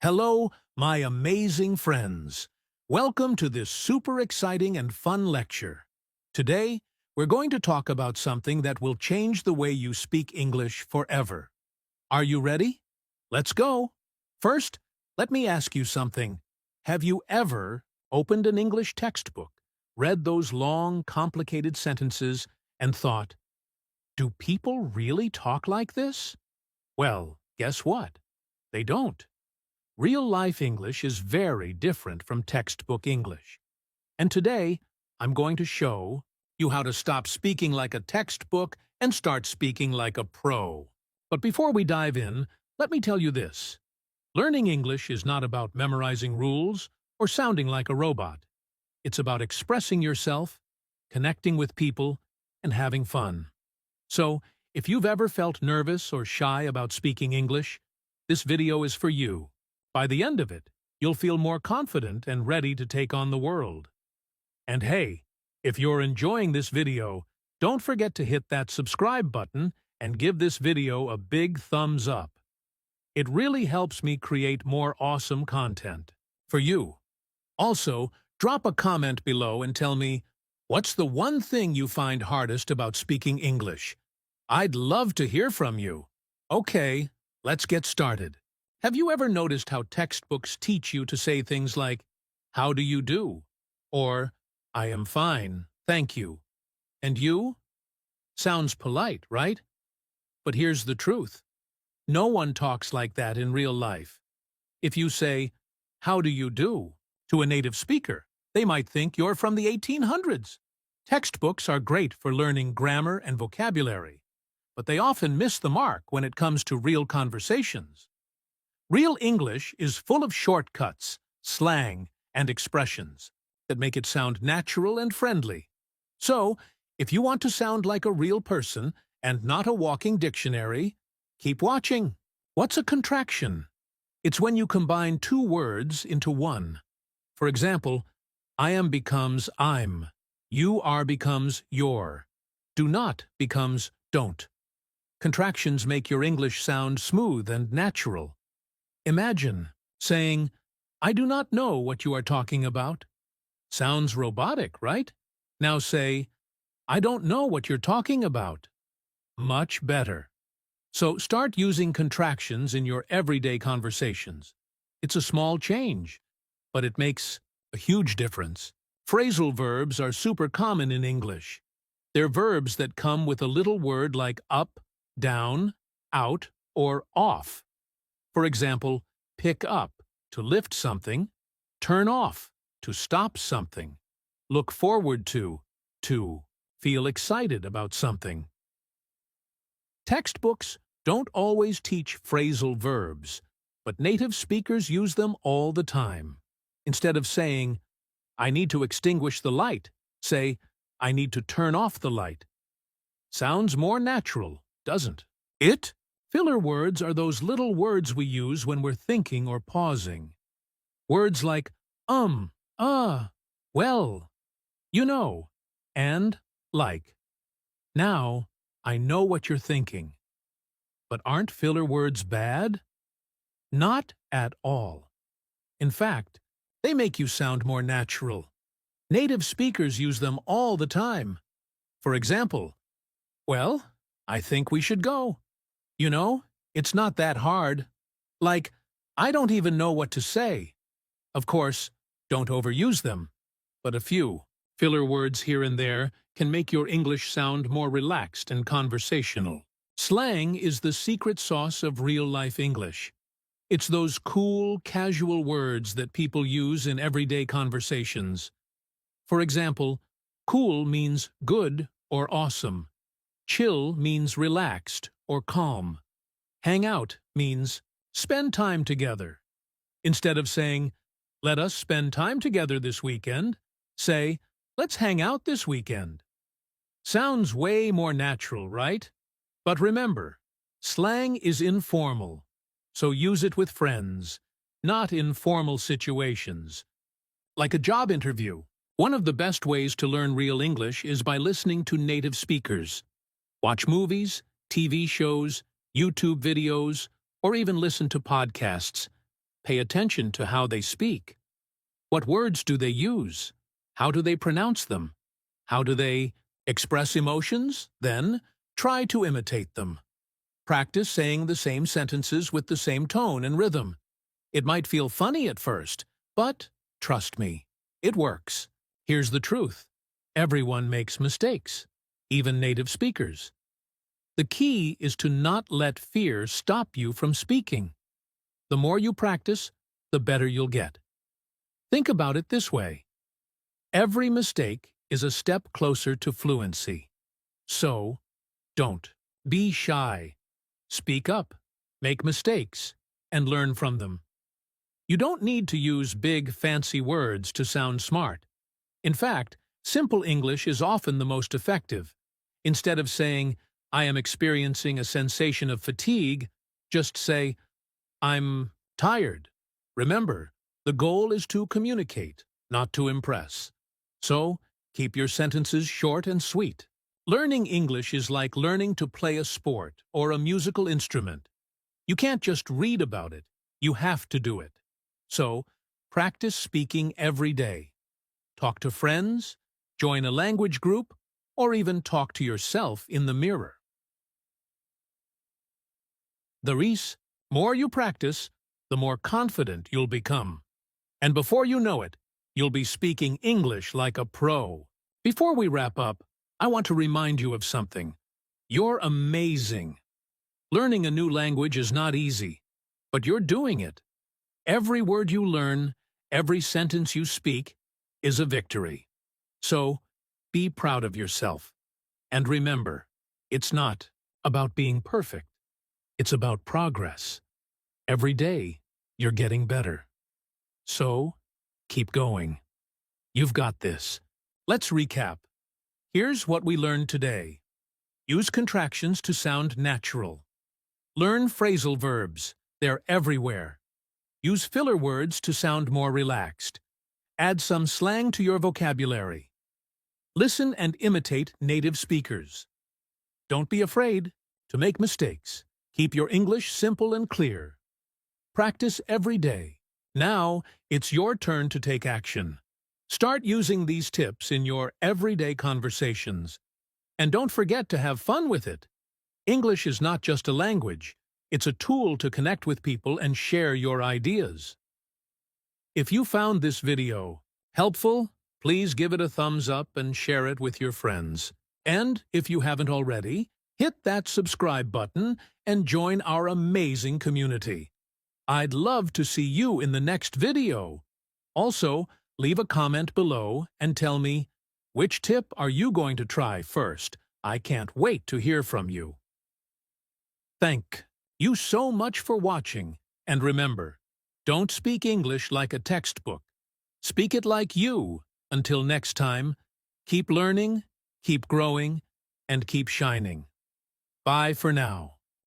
Hello, my amazing friends. Welcome to this super exciting and fun lecture. Today, we're going to talk about something that will change the way you speak English forever. Are you ready? Let's go. First, let me ask you something. Have you ever opened an English textbook, read those long, complicated sentences, and thought, do people really talk like this? Well, guess what? They don't. Real-life English is very different from textbook English. And today, I'm going to show you how to stop speaking like a textbook and start speaking like a pro. But before we dive in, let me tell you this. Learning English is not about memorizing rules or sounding like a robot. It's about expressing yourself, connecting with people, and having fun. So, if you've ever felt nervous or shy about speaking English, this video is for you. By the end of it, you'll feel more confident and ready to take on the world. And hey, if you're enjoying this video, don't forget to hit that subscribe button and give this video a big thumbs up. It really helps me create more awesome content for you. Also, drop a comment below and tell me, what's the one thing you find hardest about speaking English? I'd love to hear from you. Okay, let's get started. Have you ever noticed how textbooks teach you to say things like, how do you do? Or, I am fine, thank you. And you? Sounds polite, right? But here's the truth. No one talks like that in real life. If you say, how do you do? To a native speaker, they might think you're from the 1800s. Textbooks are great for learning grammar and vocabulary, but they often miss the mark when it comes to real conversations. Real English is full of shortcuts, slang, and expressions that make it sound natural and friendly. So, if you want to sound like a real person and not a walking dictionary, keep watching. What's a contraction? It's when you combine two words into one. For example, I am becomes I'm. You are becomes your. Do not becomes don't. Contractions make your English sound smooth and natural. Imagine saying, I do not know what you are talking about. Sounds robotic, right? Now say, I don't know what you're talking about. Much better. So start using contractions in your everyday conversations. It's a small change, but it makes a huge difference. Phrasal verbs are super common in English. They're verbs that come with a little word like up, down, out, or off. For example, pick up, to lift something, turn off, to stop something, look forward to feel excited about something. Textbooks don't always teach phrasal verbs, but native speakers use them all the time. Instead of saying, I need to extinguish the light, say, I need to turn off the light. Sounds more natural, doesn't it? Filler words are those little words we use when we're thinking or pausing. Words like well, you know, and like. Now, I know what you're thinking. But aren't filler words bad? Not at all. In fact, they make you sound more natural. Native speakers use them all the time. For example, well, I think we should go. You know, it's not that hard. Like, I don't even know what to say. Of course, don't overuse them. But a few filler words here and there can make your English sound more relaxed and conversational. Slang is the secret sauce of real-life English. It's those cool, casual words that people use in everyday conversations. For example, cool means good or awesome. Chill means relaxed or calm. Hang out means spend time together. Instead of saying, let us spend time together this weekend, say, let's hang out this weekend. Sounds way more natural, right? But remember, slang is informal, so use it with friends, not in formal situations. Like a job interview, one of the best ways to learn real English is by listening to native speakers. Watch movies, TV shows, YouTube videos, or even listen to podcasts. Pay attention to how they speak. What words do they use? How do they pronounce them? How do they express emotions? Then, try to imitate them. Practice saying the same sentences with the same tone and rhythm. It might feel funny at first, but trust me, it works. Here's the truth. Everyone makes mistakes, even native speakers. The key is to not let fear stop you from speaking. The more you practice, the better you'll get. Think about it this way. Every mistake is a step closer to fluency. So, don't be shy. Speak up, make mistakes, and learn from them. You don't need to use big, fancy words to sound smart. In fact, simple English is often the most effective. Instead of saying, "I am experiencing a sensation of fatigue," just say, "I'm tired." Remember, the goal is to communicate, not to impress. So, keep your sentences short and sweet. Learning English is like learning to play a sport or a musical instrument. You can't just read about it, you have to do it. So, practice speaking every day. Talk to friends, join a language group, or even talk to yourself in the mirror. The more you practice, the more confident you'll become. And before you know it, you'll be speaking English like a pro. Before we wrap up, I want to remind you of something. You're amazing. Learning a new language is not easy, but you're doing it. Every word you learn, every sentence you speak, is a victory. So, be proud of yourself. And remember, it's not about being perfect. It's about progress. Every day, you're getting better. So, keep going. You've got this. Let's recap. Here's what we learned today. Use contractions to sound natural. Learn phrasal verbs. They're everywhere. Use filler words to sound more relaxed. Add some slang to your vocabulary. Listen and imitate native speakers. Don't be afraid to make mistakes. Keep your English simple and clear. Practice every day. Now, it's your turn to take action. Start using these tips in your everyday conversations. And don't forget to have fun with it. English is not just a language. It's a tool to connect with people and share your ideas. If you found this video helpful, please give it a thumbs up and share it with your friends. And if you haven't already, hit that subscribe button and join our amazing community. I'd love to see you in the next video. Also, leave a comment below and tell me, which tip are you going to try first? I can't wait to hear from you. Thank you so much for watching, and remember, don't speak English like a textbook. Speak it like you. Until next time, keep learning, keep growing, and keep shining. Bye for now.